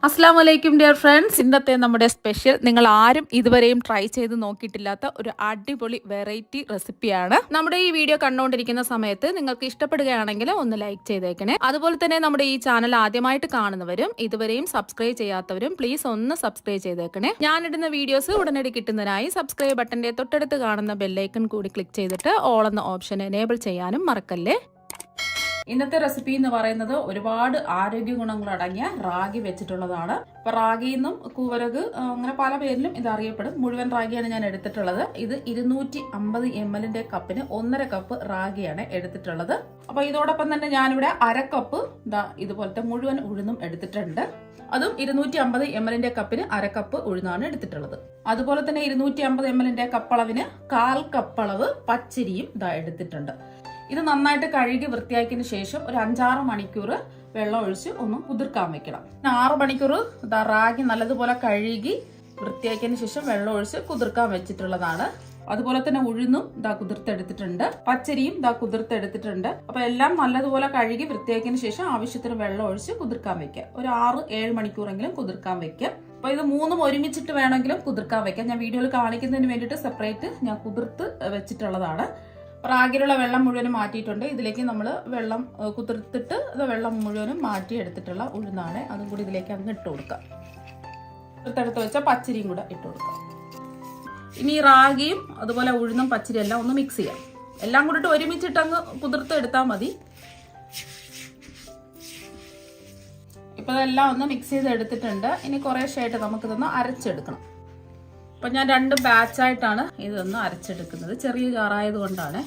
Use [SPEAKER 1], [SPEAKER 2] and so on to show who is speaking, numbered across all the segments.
[SPEAKER 1] അസ്സാം വലൈക്കും dear friends. ഇന്നത്തെ നമ്മുടെ സ്പെഷ്യൽ നിങ്ങൾ ആരും ഇതുവരെയും ട്രൈ ചെയ്ത് നോക്കിയിട്ടില്ലാത്ത ഒരു അടിപൊളി വെറൈറ്റി റെസിപ്പിയാണ്. നമ്മുടെ ഈ വീഡിയോ കണ്ടുകൊണ്ടിരിക്കുന്ന സമയത്ത് നിങ്ങൾക്ക് ഇഷ്ടപ്പെടുകയാണെങ്കിൽ ഒന്ന് ലൈക്ക് ചെയ്തേക്കണേ. അതുപോലെ തന്നെ നമ്മുടെ ഈ ചാനൽ ആദ്യമായിട്ട് കാണുന്നവരും ഇതുവരെയും സബ്സ്ക്രൈബ് ചെയ്യാത്തവരും പ്ലീസ് ഒന്ന് സബ്സ്ക്രൈബ് ചെയ്തേക്കണേ. ഞാനിടുന്ന വീഡിയോസ് ഉടനടി കിട്ടുന്നതിനായി സബ്സ്ക്രൈബ് ബട്ടന്റെ തൊട്ടടുത്ത് കാണുന്ന ബെല്ലൈക്കൺ കൂടി ക്ലിക്ക് ചെയ്തിട്ട് ഓൾ എന്ന ഓപ്ഷൻ എനേബിൾ ചെയ്യാനും മറക്കല്ലേ. ഇന്നത്തെ റെസിപ്പി എന്ന് പറയുന്നത് ഒരുപാട് ആരോഗ്യ ഗുണങ്ങൾ അടങ്ങിയ റാഗി വെച്ചിട്ടുള്ളതാണ്. അപ്പൊ റാഗിയിൽ നിന്നും കൂവരക് അങ്ങനെ പല പേരിലും ഇത് അറിയപ്പെടും. മുഴുവൻ റാഗിയാണ് ഞാൻ എടുത്തിട്ടുള്ളത്. ഇത് 250 ml കപ്പിന് 1.5 കപ്പ് റാഗിയാണ് എടുത്തിട്ടുള്ളത്. അപ്പൊ ഇതോടൊപ്പം തന്നെ ഞാനിവിടെ 1/2 കപ്പ് ഇതുപോലത്തെ മുഴുവൻ ഉഴുന്നും എടുത്തിട്ടുണ്ട്. അതും 250 ml കപ്പിന് 1/2 കപ്പ് ഉഴുന്നാണ് എടുത്തിട്ടുള്ളത്. അതുപോലെ തന്നെ 250 ml കപ്പളവിന് 1/4 കപ്പളവ് പച്ചരിയും എടുത്തിട്ടുണ്ട്. ഇത് നന്നായിട്ട് കഴുകി വൃത്തിയാക്കിയതിന് ശേഷം ഒരു 5-6 മണിക്കൂർ വെള്ളം ഒഴിച്ച് ഒന്ന് കുതിർക്കാൻ വെക്കണം. 6 മണിക്കൂർ റാഗി നല്ലതുപോലെ കഴുകി വൃത്തിയാക്കിയതിന് ശേഷം വെള്ളം ഒഴിച്ച് കുതിർക്കാൻ വെച്ചിട്ടുള്ളതാണ്. അതുപോലെ തന്നെ ഉഴുന്നും കുതിർത്തെടുത്തിട്ടുണ്ട്, പച്ചരിയും കുതിർത്തെടുത്തിട്ടുണ്ട്. അപ്പൊ എല്ലാം നല്ലതുപോലെ കഴുകി വൃത്തിയാക്കിയതിന് ശേഷം ആവശ്യത്തിന് വെള്ളം ഒഴിച്ച് കുതിർക്കാൻ വെക്കാം. ഒരു 6-7 മണിക്കൂറെങ്കിലും കുതിർക്കാൻ വെക്കാം. അപ്പൊ ഇത് മൂന്നും ഒരുമിച്ചിട്ട് വേണമെങ്കിലും കുതിർക്കാൻ വെക്കാം. ഞാൻ വീഡിയോയിൽ കാണിക്കുന്നതിന് വേണ്ടിയിട്ട് സെപ്പറേറ്റ് ഞാൻ കുതിർത്ത് വെച്ചിട്ടുള്ളതാണ്. റാഗിയിലുള്ള വെള്ളം മുഴുവനും മാറ്റിയിട്ടുണ്ട്. ഇതിലേക്ക് നമ്മൾ വെള്ളം കുതിർത്തിട്ട് വെള്ളം മുഴുവനും മാറ്റി എടുത്തിട്ടുള്ള ഉഴുന്നാണ്. അതും കൂടി ഇതിലേക്ക് അങ്ങ് ഇട്ട് കൊടുക്കാം. കുതിർത്തെടുത്ത് വെച്ച പച്ചരിയും കൂടെ ഇട്ട് കൊടുക്കാം. ഇനി റാഗിയും അതുപോലെ ഉഴുന്നും പച്ചരി എല്ലാം ഒന്ന് മിക്സ് ചെയ്യാം. എല്ലാം കൂടിയിട്ട് ഒരുമിച്ചിട്ട് അങ്ങ് കുതിർത്തെടുത്താൽ മതി. ഇപ്പൊ ഇതെല്ലാം ഒന്ന് മിക്സ് ചെയ്ത് എടുത്തിട്ടുണ്ട്. ഇനി കുറേശ്ശായിട്ട് നമുക്കിതൊന്ന് അരച്ചെടുക്കണം. അപ്പൊ ഞാൻ 2 ബാച്ചായിട്ടാണ് ഇതൊന്ന് അരച്ചെടുക്കുന്നത്. ചെറിയ ജാറായത് കൊണ്ടാണ്.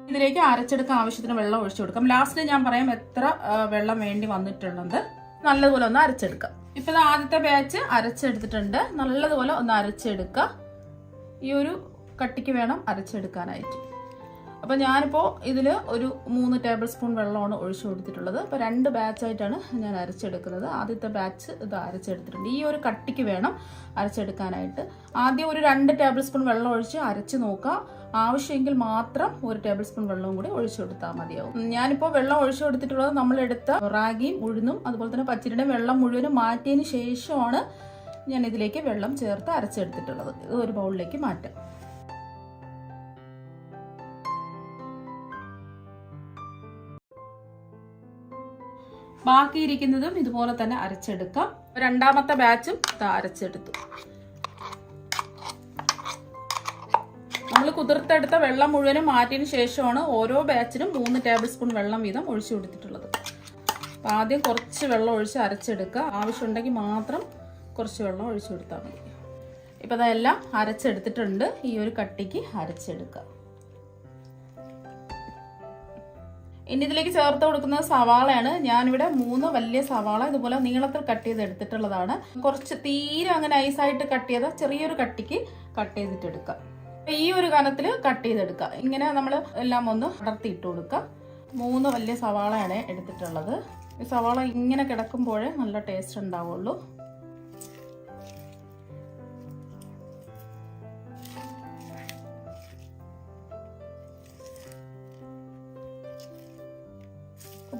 [SPEAKER 1] ഇതിലേക്ക് അരച്ചെടുക്കാൻ ആവശ്യത്തിന് വെള്ളം ഒഴിച്ചു കൊടുക്കാം. ലാസ്റ്റ് ഞാൻ പറയാം എത്ര വെള്ളം വേണ്ടി വന്നിട്ടുള്ളത്. നല്ലതുപോലെ ഒന്ന് അരച്ചെടുക്കാം. ഇപ്പൊ ആദ്യത്തെ ബാച്ച് അരച്ചെടുത്തിട്ടുണ്ട്. നല്ലതുപോലെ ഒന്ന് അരച്ചെടുക്കുക. ഈ ഒരു കട്ടിക്ക് വേണം അരച്ചെടുക്കാനായിട്ട്. അപ്പൊ ഞാനിപ്പോ ഇതില് ഒരു 3 ടേബിൾ സ്പൂൺ വെള്ളമാണ് ഒഴിച്ചു കൊടുത്തിട്ടുള്ളത്. അപ്പൊ 2 ബാച്ചായിട്ടാണ് ഞാൻ അരച്ചെടുക്കുന്നത്. ആദ്യത്തെ ബാച്ച് ഇത് അരച്ചെടുത്തിട്ടുണ്ട്. ഈ ഒരു കട്ടിക്ക് വേണം അരച്ചെടുക്കാനായിട്ട്. ആദ്യം ഒരു 2 ടേബിൾ സ്പൂൺ വെള്ളം ഒഴിച്ച് അരച്ച് നോക്കുക. ആവശ്യമെങ്കിൽ മാത്രം 1 ടേബിൾ സ്പൂൺ വെള്ളവും കൂടി ഒഴിച്ചു കൊടുത്താൽ മതിയാവും. ഞാനിപ്പോ വെള്ളം ഒഴിച്ചു കൊടുത്തിട്ടുള്ളത് നമ്മളെടുത്ത റാഗിയും ഉഴുന്നും അതുപോലെ തന്നെ പച്ചരിയുടെ വെള്ളം മുഴുവനും മാറ്റിയതിന് ശേഷമാണ് ഞാൻ ഇതിലേക്ക് വെള്ളം ചേർത്ത് അരച്ചെടുത്തിട്ടുള്ളത്. ഇത് ഒരു ബൗളിലേക്ക് മാറ്റാം. ബാക്കിയിരിക്കുന്നതും ഇതുപോലെ തന്നെ അരച്ചെടുക്കാം. രണ്ടാമത്തെ ബാച്ചും അരച്ചെടുത്തു. നമ്മൾ കുതിർത്തെടുത്ത വെള്ളം മുഴുവനും മാറ്റിയതിന് ശേഷമാണ് ഓരോ ബാച്ചിനും 3 ടേബിൾ സ്പൂൺ വെള്ളം വീതം ഒഴിച്ചു കൊടുത്തിട്ടുള്ളത്. അപ്പൊ ആദ്യം കുറച്ച് വെള്ളം ഒഴിച്ച് അരച്ചെടുക്കുക. ആവശ്യമുണ്ടെങ്കിൽ മാത്രം കുറച്ച് വെള്ളം ഒഴിച്ചു കൊടുത്താൽ മതി. ഇപ്പൊ അതെല്ലാം അരച്ചെടുത്തിട്ടുണ്ട്. ഈ ഒരു കട്ടിക്ക് അരച്ചെടുക്കുക. ഇനി ഇതിലേക്ക് ചേർത്ത് കൊടുക്കുന്നത് സവാളയാണ്. ഞാനിവിടെ 3 വലിയ സവാള ഇതുപോലെ നീളത്തിൽ കട്ട് ചെയ്ത് എടുത്തിട്ടുള്ളതാണ്. കുറച്ച് തീരെ അങ്ങനെ ഐസായിട്ട് കട്ട് ചെയ്ത ചെറിയൊരു കട്ടിക്ക് കട്ട് ചെയ്തിട്ട് എടുക്കാം. ഈ ഒരു കനത്തിൽ കട്ട് ചെയ്തെടുക്കുക. ഇങ്ങനെ നമ്മൾ എല്ലാം ഒന്ന് അടർത്തി ഇട്ട് കൊടുക്കുക. 3 വലിയ സവാളയാണ് എടുത്തിട്ടുള്ളത്. ഈ സവാള ഇങ്ങനെ കിടക്കുമ്പോഴേ നല്ല ടേസ്റ്റ് ഉണ്ടാവുള്ളൂ.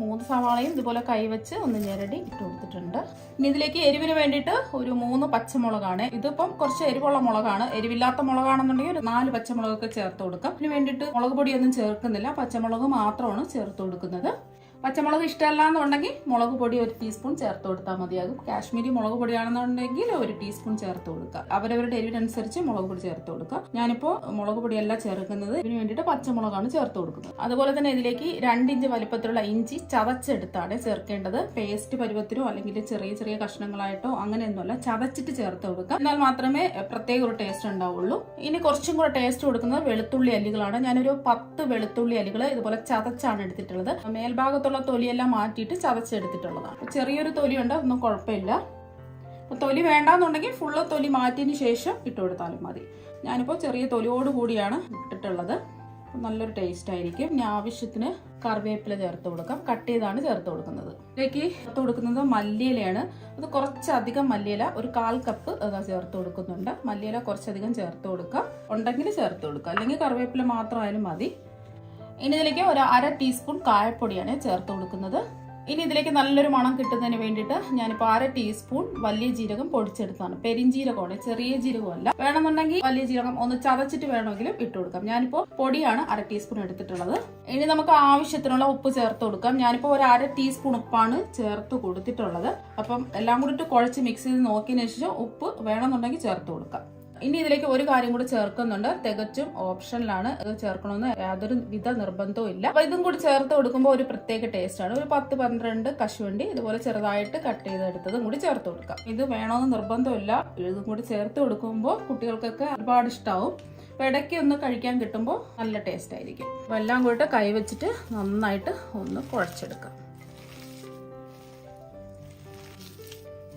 [SPEAKER 1] മൂന്ന് സവാളയും ഇതുപോലെ കൈവച്ച് ഒന്ന് ഞെരടി ഇട്ട് കൊടുത്തിട്ടുണ്ട്. ഇനി ഇതിലേക്ക് എരിവിന് വേണ്ടിയിട്ട് ഒരു 3 പച്ചമുളകാണ്. ഇതിപ്പം കുറച്ച് എരിവുള്ള മുളകാണ്. എരിവില്ലാത്ത മുളകാണെന്നുണ്ടെങ്കിൽ ഒരു 4 പച്ചമുളകൊക്കെ ചേർത്ത് കൊടുക്കാം. ഇതിന് വേണ്ടിയിട്ട് മുളക് പൊടിയൊന്നും ചേർക്കുന്നില്ല. പച്ചമുളക് മാത്രമാണ് ചേർത്ത് കൊടുക്കുന്നത്. പച്ചമുളക് ഇഷ്ടമല്ല എന്നുണ്ടെങ്കിൽ മുളക് പൊടി 1 ടീസ്പൂൺ ചേർത്ത് കൊടുത്താൽ മതിയാകും. കാശ്മീരി മുളക് പൊടിയാണെന്നുണ്ടെങ്കിൽ 1 ടീസ്പൂൺ ചേർത്ത് കൊടുക്കുക. അവരവരുടെ എരിവിനനുസരിച്ച് മുളക് പൊടി ചേർത്ത് കൊടുക്കുക. ഞാനിപ്പോൾ മുളക് പൊടിയല്ല ചേർക്കുന്നത്. ഇതിന് വേണ്ടിയിട്ട് പച്ചമുളകാണ് ചേർത്ത് കൊടുക്കുന്നത്. അതുപോലെ തന്നെ ഇതിലേക്ക് 2 ഇഞ്ച് വലിപ്പത്തിലുള്ള ഇഞ്ചി ചതച്ചെടുത്താണ് ചേർക്കേണ്ടത്. പേസ്റ്റ് പരുവത്തിനോ അല്ലെങ്കിൽ ചെറിയ ചെറിയ കഷ്ണങ്ങളായിട്ടോ അങ്ങനെയൊന്നുമല്ല, ചതച്ചിട്ട് ചേർത്ത് കൊടുക്കുക. എന്നാൽ മാത്രമേ പ്രത്യേക ഒരു ടേസ്റ്റ് ഉണ്ടാവുള്ളൂ. ഇനി കുറച്ചും കൂടെ ടേസ്റ്റ് കൊടുക്കുന്നത് വെളുത്തുള്ളി അല്ലികളാണ്. ഞാനൊരു 10 വെളുത്തുള്ളി അല്ലികൾ ഇതുപോലെ ചതച്ചാണ് എടുത്തിട്ടുള്ളത്. മേൽഭാഗത്തുള്ള തൊലിയെല്ലാം മാറ്റിയിട്ട് ചതച്ചെടുത്തിട്ടുള്ളതാണ്. ചെറിയൊരു തൊലിയുണ്ട്, അതൊന്നും കുഴപ്പമില്ല. തൊലി വേണ്ടാന്നുണ്ടെങ്കിൽ ഫുള്ള് തൊലി മാറ്റിയതിന് ശേഷം ഇട്ട് കൊടുത്താലും മതി. ഞാനിപ്പോൾ ചെറിയ തൊലിയോട് കൂടിയാണ് ഇട്ടിട്ടുള്ളത്. നല്ലൊരു ടേസ്റ്റ് ആയിരിക്കും. ഇനി ആവശ്യത്തിന് കറിവേപ്പില ചേർത്ത് കൊടുക്കാം. കട്ട് ചെയ്താണ് ചേർത്ത് കൊടുക്കുന്നത്. ഇതിലേക്ക് ചേർത്ത് കൊടുക്കുന്നത് മല്ലിയിലയാണ്. അത് കുറച്ചധികം മല്ലിയില, ഒരു 1/4 കപ്പ് ചേർത്ത് കൊടുക്കുന്നുണ്ട്. മല്ലിയില കുറച്ചധികം ചേർത്ത് കൊടുക്കുക. ഉണ്ടെങ്കിൽ ചേർത്ത് കൊടുക്കുക, അല്ലെങ്കിൽ കറിവേപ്പില മാത്രമായാലും മതി. ഇനി ഇതിലേക്ക് ഒരു 1/2 ടീസ്പൂൺ കായപ്പൊടിയാണ് ചേർത്ത് കൊടുക്കുന്നത്. ഇനി ഇതിലേക്ക് നല്ലൊരു മണം കിട്ടുന്നതിന് വേണ്ടിയിട്ട് ഞാനിപ്പോൾ 1/2 ടീസ്പൂൺ വലിയ ജീരകം പൊടിച്ചെടുത്താണ്. പെരിഞ്ജീരകമാണ്, ചെറിയ ജീരകമല്ല. വേണമെന്നുണ്ടെങ്കിൽ വലിയ ജീരകം ഒന്ന് ചതച്ചിട്ട് വേണമെങ്കിലും ഇട്ട് കൊടുക്കാം. ഞാനിപ്പോൾ പൊടിയാണ് 1/2 ടീസ്പൂൺ എടുത്തിട്ടുള്ളത്. ഇനി നമുക്ക് ആവശ്യത്തിനുള്ള ഉപ്പ് ചേർത്ത് കൊടുക്കാം. ഞാനിപ്പോൾ ഒരു 1/2 ടീസ്പൂൺ ഉപ്പാണ് ചേർത്ത് കൊടുത്തിട്ടുള്ളത്. അപ്പം എല്ലാം കൂടി കുഴച്ച് മിക്സ് ചെയ്ത് നോക്കിയതിന് ശേഷം ഉപ്പ് വേണമെന്നുണ്ടെങ്കിൽ ചേർത്ത് കൊടുക്കാം. ഇനി ഇതിലേക്ക് ഒരു കാര്യം കൂടി ചേർക്കുന്നുണ്ട്. തികച്ചും ഓപ്ഷനിലാണ്. ഇത് ചേർക്കണമെന്ന് യാതൊരു വിധ നിർബന്ധവും ഇല്ല. അപ്പൊ ഇതും കൂടി ചേർത്ത് കൊടുക്കുമ്പോൾ ഒരു പ്രത്യേക ടേസ്റ്റ് ആണ്. ഒരു 10-12 കശുവണ്ടി ഇതുപോലെ ചെറുതായിട്ട് കട്ട് ചെയ്തെടുത്തതും കൂടി ചേർത്ത് കൊടുക്കാം. ഇത് വേണമെന്ന് നിർബന്ധമില്ല. ഇതും കൂടി ചേർത്ത് കൊടുക്കുമ്പോൾ കുട്ടികൾക്കൊക്കെ ഒരുപാട് ഇഷ്ടമാവും. അപ്പൊ ഇടയ്ക്ക് ഒന്ന് കഴിക്കാൻ കിട്ടുമ്പോൾ നല്ല ടേസ്റ്റ് ആയിരിക്കും. അപ്പൊ എല്ലാം കൂടി കൈ വെച്ചിട്ട് നന്നായിട്ട് ഒന്ന് കുഴച്ചെടുക്കാം.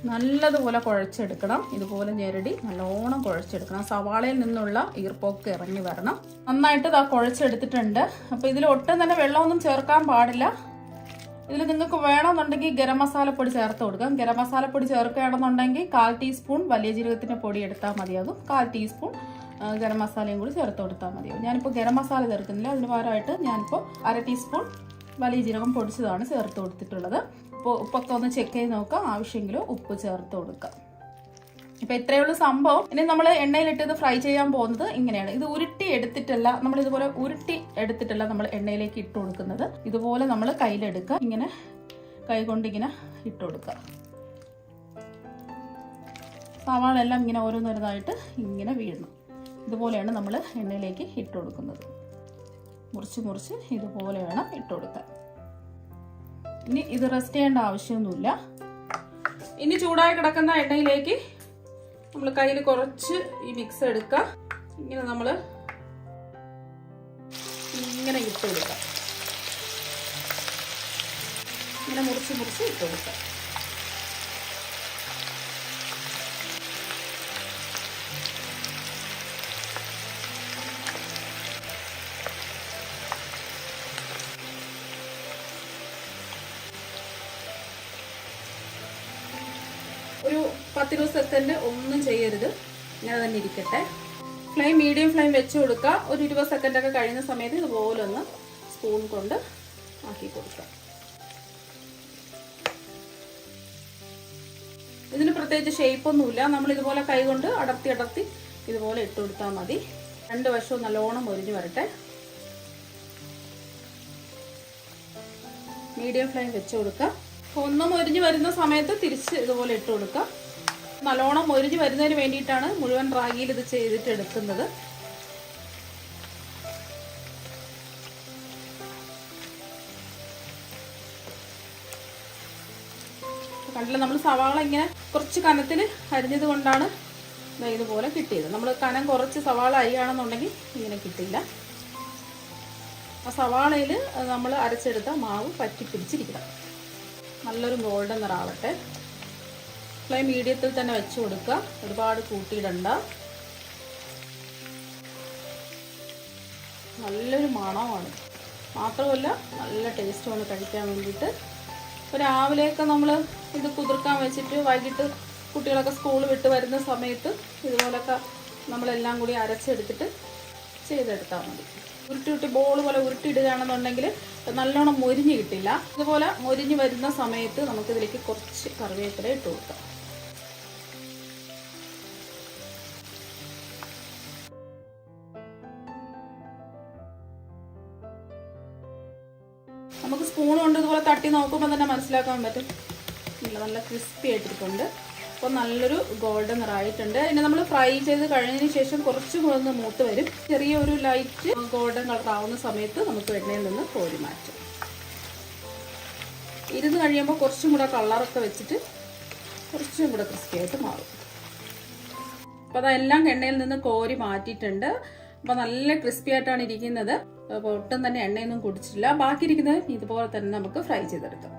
[SPEAKER 1] നല്ലതുപോലെ കുഴച്ചെടുക്കണം. ഇതുപോലെ ഞെരടി നല്ലോണം കുഴച്ചെടുക്കണം. സവാളയിൽ നിന്നുള്ള ഈർപ്പൊക്കെ ഇറങ്ങി വരണം. നന്നായിട്ട് ഇതാ കുഴച്ചെടുത്തിട്ടുണ്ട്. അപ്പൊ ഇതിൽ ഒട്ടും തന്നെ വെള്ളമൊന്നും ചേർക്കാൻ പാടില്ല. ഇതിൽ നിങ്ങൾക്ക് വേണമെന്നുണ്ടെങ്കിൽ ഗരം മസാലപ്പൊടി ചേർത്ത് കൊടുക്കാം. ഗരം മസാലപ്പൊടി ചേർക്കുകയാണെന്നുണ്ടെങ്കിൽ 1/4 ടീസ്പൂൺ വലിയ ജീരകത്തിന്റെ പൊടി എടുത്താൽ മതിയാകും. 1/4 ടീസ്പൂൺ ഗരം മസാലയും കൂടി ചേർത്ത് കൊടുത്താൽ മതിയാകും. ഞാനിപ്പോൾ ഗരം മസാല ചേർക്കുന്നില്ല. അതിന് പകരമായിട്ട് ഞാനിപ്പോൾ 1/2 ടീസ്പൂൺ വലിയ ജീരകം പൊടിച്ചതാണ് ചേർത്ത് കൊടുത്തിട്ടുള്ളത്. അപ്പോൾ ഉപ്പൊക്കെ ഒന്ന് ചെക്ക് ചെയ്ത് നോക്കാം. ആവശ്യമെങ്കിൽ ഉപ്പ് ചേർത്ത് കൊടുക്കാം. ഇപ്പൊ ഇത്രയേ ഉള്ളൂ സംഭവം. ഇനി നമ്മൾ എണ്ണയിലിട്ട് ഇത് ഫ്രൈ ചെയ്യാൻ പോകുന്നത് ഇങ്ങനെയാണ്. ഇത് ഉരുട്ടി എടുത്തിട്ടല്ല, നമ്മൾ ഇതുപോലെ ഉരുട്ടി എടുത്തിട്ടല്ല നമ്മൾ എണ്ണയിലേക്ക് ഇട്ട് കൊടുക്കുന്നത്. ഇതുപോലെ നമ്മൾ കയ്യിലെടുക്കുക, ഇങ്ങനെ കൈ കൊണ്ട് ഇങ്ങനെ ഇട്ട് കൊടുക്കുക. സവാള എല്ലാം ഇങ്ങനെ ഓരോന്നോരോന്നായിട്ട് ഇങ്ങനെ വീഴണം. ഇതുപോലെയാണ് നമ്മൾ എണ്ണയിലേക്ക് ഇട്ട് കൊടുക്കുന്നത്. മുറിച്ച് മുറിച്ച് ഇതുപോലെ വേണം ഇട്ട് കൊടുക്കാൻ. ഇനി ഇത് റെസ്റ്റ് ചെയ്യേണ്ട ആവശ്യമൊന്നുമില്ല. ഇനി ചൂടായി കിടക്കുന്ന എണ്ണയിലേക്ക് നമ്മൾ കയ്യിൽ കുറച്ച് ഈ മിക്സ് എടുക്കുക. ഇങ്ങനെ നമ്മൾ ഇങ്ങനെ ഇട്ട് കൊടുക്കാം. ഇങ്ങനെ മുറിച്ച് മുറിച്ച് ഇട്ട് കൊടുക്കാം. ഒരു 10-20 സെക്കൻഡ് ഒന്നും ചെയ്യരുത്, ഇങ്ങനെ തന്നെ ഇരിക്കട്ടെ. ഫ്ലെയിം മീഡിയം ഫ്ലെയിം വെച്ച് കൊടുക്കുക. ഒരു 20 സെക്കൻഡ് ഒക്കെ കഴിയുന്ന സമയത്ത് ഇതുപോലെ ഒന്ന് സ്പൂൺ കൊണ്ട് ആക്കി കൊടുക്കുക. ഇതിന് പ്രത്യേകിച്ച് ഷേപ്പൊന്നുമില്ല. നമ്മൾ ഇതുപോലെ കൈ കൊണ്ട് അടർത്തി അടർത്തി ഇതുപോലെ ഇട്ട് കൊടുത്താൽ മതി. 2 വശവും നല്ലോണം മൊരിഞ്ഞ് വരട്ടെ. മീഡിയം ഫ്ലെയിം വെച്ച് കൊടുക്കുക. ഒന്ന് മൊരിഞ്ഞ് വരുന്ന സമയത്ത് തിരിച്ച് ഇതുപോലെ ഇട്ട് കൊടുക്കുക. നല്ലോണം മൊരിഞ്ഞ് വരുന്നതിന് വേണ്ടിയിട്ടാണ് മുഴുവൻ റാഗിയിൽ ഇത് ചെയ്തിട്ട് എടുക്കുന്നത്. കണ്ടില്ല, നമ്മൾ സവാള ഇങ്ങനെ കുറച്ച് കനത്തിൽ അരിഞ്ഞത് കൊണ്ടാണ് ഇതുപോലെ കിട്ടിയത്. നമ്മൾ കനം കുറച്ച് സവാള അരിയാണെന്നുണ്ടെങ്കിൽ ഇങ്ങനെ കിട്ടില്ല. ആ സവാളയിൽ നമ്മൾ അരച്ചെടുത്ത മാവ് പറ്റി പിടിച്ചിരിക്കണം. നല്ലൊരു ഗോൾഡൻ നിറാവട്ടെ. ഫ്ലെയിം മീഡിയത്തിൽ തന്നെ വെച്ച് കൊടുക്കുക. ഒരുപാട് കൂട്ടിയിടണ്ട. നല്ലൊരു മണമാണ്, മാത്രമല്ല നല്ല ടേസ്റ്റുമാണ് കഴിക്കാൻ വേണ്ടിയിട്ട്. ഇപ്പോൾ രാവിലെയൊക്കെ നമ്മൾ ഇത് കുതിർക്കാൻ വെച്ചിട്ട് വൈകിട്ട് കുട്ടികളൊക്കെ സ്കൂൾ വിട്ട് വരുന്ന സമയത്ത് ഇതുപോലൊക്കെ നമ്മളെല്ലാം കൂടി അരച്ചെടുത്തിട്ട് ചെയ്തെടുത്താൽ മതി. ഉരുട്ടി ബോൾ പോലെ ഉരുട്ടിയിടുകയാണെന്നുണ്ടെങ്കിൽ നല്ലോണം മൊരിഞ്ഞ് കിട്ടില്ല. ഇതുപോലെ മൊരിഞ്ഞ് വരുന്ന സമയത്ത് നമുക്കിതിലേക്ക് കുറച്ച് കറിവേപ്പില ഇട്ട് കൊടുക്കാം. നമുക്ക് സ്പൂൺ കൊണ്ട് ഇതുപോലെ തട്ടി നോക്കുമ്പോൾ തന്നെ മനസ്സിലാക്കാൻ പറ്റും നല്ല ക്രിസ്പി ആയിട്ടിരിക്കുന്നുണ്ട്. അപ്പോൾ നല്ലൊരു ഗോൾഡൻ നിറായിട്ടുണ്ട്. ഇനി നമ്മൾ ഫ്രൈ ചെയ്ത് കഴിഞ്ഞതിന് ശേഷം കുറച്ചും കൂടെ ഒന്ന് മൂത്ത് വരും. ചെറിയൊരു ലൈറ്റ് ഗോൾഡൻ കളർ ആവുന്ന സമയത്ത് നമുക്ക് എണ്ണയിൽ നിന്ന് കോരി മാറ്റാം. ഇരുന്ന് കഴിയുമ്പോൾ കുറച്ചും കൂടെ കളറൊക്കെ വെച്ചിട്ട് കുറച്ചും കൂടെ ക്രിസ്പി ആയിട്ട് മാറും. അപ്പോൾ അതെല്ലാം എണ്ണയിൽ നിന്ന് കോരി മാറ്റിയിട്ടുണ്ട്. അപ്പോൾ നല്ല ക്രിസ്പി ആയിട്ടാണ് ഇരിക്കുന്നത്. അപ്പോൾ ഒട്ടും തന്നെ എണ്ണയൊന്നും കുടിച്ചിട്ടില്ല. ബാക്കി ഇരിക്കുന്നത് ഇതുപോലെ തന്നെ നമുക്ക് ഫ്രൈ ചെയ്തെടുക്കാം.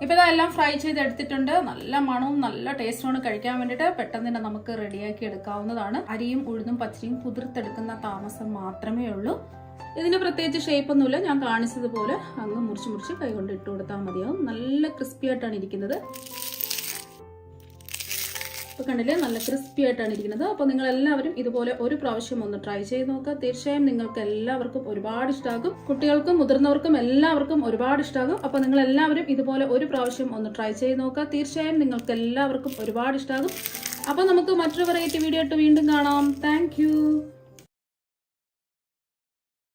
[SPEAKER 1] ഇപ്പോൾ ഇതെല്ലാം ഫ്രൈ ചെയ്തെടുത്തിട്ടുണ്ട്. നല്ല മണവും നല്ല ടേസ്റ്റുമാണ് കഴിക്കാൻ വേണ്ടിയിട്ട്. പെട്ടെന്ന് തന്നെ നമുക്ക് റെഡിയാക്കി എടുക്കാവുന്നതാണ്. അരിയും ഉഴുന്നും പച്ചരിയും കുതിർത്തെടുക്കുന്ന താമസം മാത്രമേ ഉള്ളൂ. ഇതിന് പ്രത്യേകിച്ച് ഷേപ്പൊന്നുമില്ല. ഞാൻ കാണിച്ചതുപോലെ അങ്ങ് മുറിച്ച് മുറിച്ച് കൈകൊണ്ട് ഇട്ട് കൊടുത്താൽ മതിയാവും. നല്ല ക്രിസ്പി ആയിട്ടാണ് ഇരിക്കുന്നത്. ഇപ്പോൾ കണ്ടില്ലേ നല്ല ക്രിസ്പി ആയിട്ടാണ് ഇരിക്കുന്നത്. അപ്പോൾ നിങ്ങൾ എല്ലാവരും ഇതുപോലെ ഒരു പ്രാവശ്യം ഒന്ന് ട്രൈ ചെയ്ത് നോക്കുക. തീർച്ചയായും നിങ്ങൾക്ക് എല്ലാവർക്കും ഒരുപാട് ഇഷ്ടമാകും. കുട്ടികൾക്കും മുതിർന്നവർക്കും എല്ലാവർക്കും ഒരുപാട് ഇഷ്ടമാകും. അപ്പോൾ നിങ്ങൾ എല്ലാവരും ഇതുപോലെ ഒരു പ്രാവശ്യം ഒന്ന് ട്രൈ ചെയ്ത് നോക്കുക. തീർച്ചയായും നിങ്ങൾക്ക് എല്ലാവർക്കും ഒരുപാട് ഇഷ്ടമാകും. അപ്പോൾ നമുക്ക് മറ്റൊരു വെറൈറ്റി വീഡിയോ ആയിട്ട് വീണ്ടും കാണാം. താങ്ക്